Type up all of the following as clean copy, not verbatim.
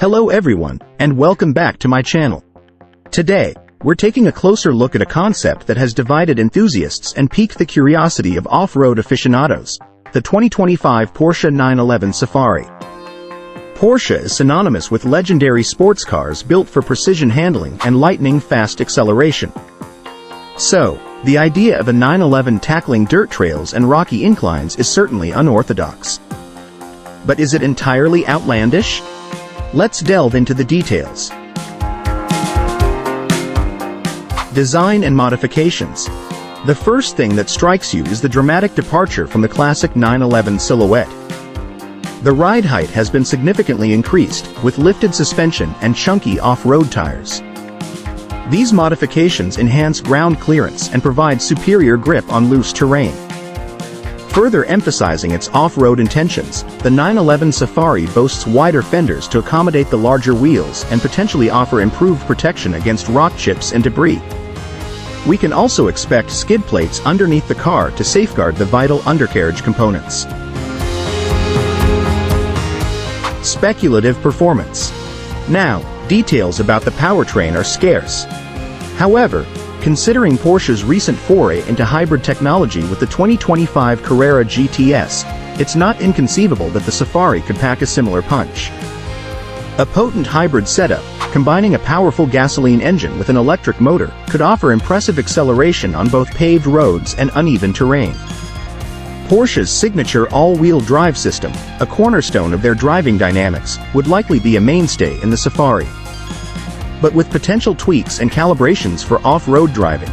Hello everyone, and welcome back to my channel. Today, we're taking a closer look at a concept that has divided enthusiasts and piqued the curiosity of off-road aficionados, the 2025 Porsche 911 Safari. Porsche is synonymous with legendary sports cars built for precision handling and lightning-fast acceleration. So, the idea of a 911 tackling dirt trails and rocky inclines is certainly unorthodox. But is it entirely outlandish? Let's delve into the details. Design and modifications. The first thing that strikes you is the dramatic departure from the classic 911 silhouette. The ride height has been significantly increased, with lifted suspension and chunky off-road tires. These modifications enhance ground clearance and provide superior grip on loose terrain. Further emphasizing its off-road intentions, the 911 Safari boasts wider fenders to accommodate the larger wheels and potentially offer improved protection against rock chips and debris. We can also expect skid plates underneath the car to safeguard the vital undercarriage components. Speculative performance. Now, details about the powertrain are scarce. However, considering Porsche's recent foray into hybrid technology with the 2025 Carrera GTS, it's not inconceivable that the Safari could pack a similar punch. A potent hybrid setup, combining a powerful gasoline engine with an electric motor, could offer impressive acceleration on both paved roads and uneven terrain. Porsche's signature all-wheel drive system, a cornerstone of their driving dynamics, would likely be a mainstay in the Safari, but with potential tweaks and calibrations for off-road driving.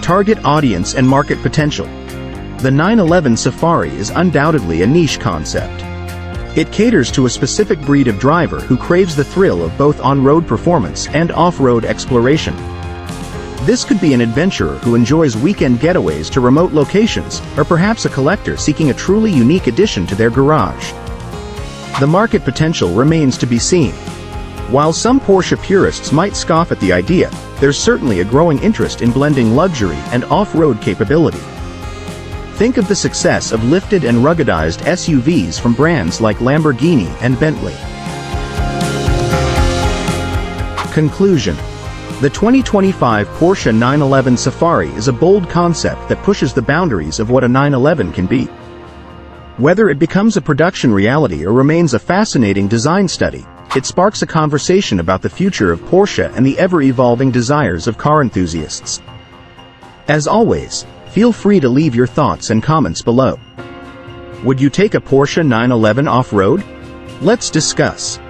Target audience and market potential. The 911 Safari is undoubtedly a niche concept. It caters to a specific breed of driver who craves the thrill of both on-road performance and off-road exploration. This could be an adventurer who enjoys weekend getaways to remote locations, or perhaps a collector seeking a truly unique addition to their garage. The market potential remains to be seen. While some Porsche purists might scoff at the idea, there's certainly a growing interest in blending luxury and off-road capability. Think of the success of lifted and ruggedized SUVs from brands like Lamborghini and Bentley. Conclusion. The 2025 Porsche 911 Safari is a bold concept that pushes the boundaries of what a 911 can be. Whether it becomes a production reality or remains a fascinating design study, it sparks a conversation about the future of Porsche and the ever-evolving desires of car enthusiasts. As always, feel free to leave your thoughts and comments below. Would you take a Porsche 911 off-road? Let's discuss.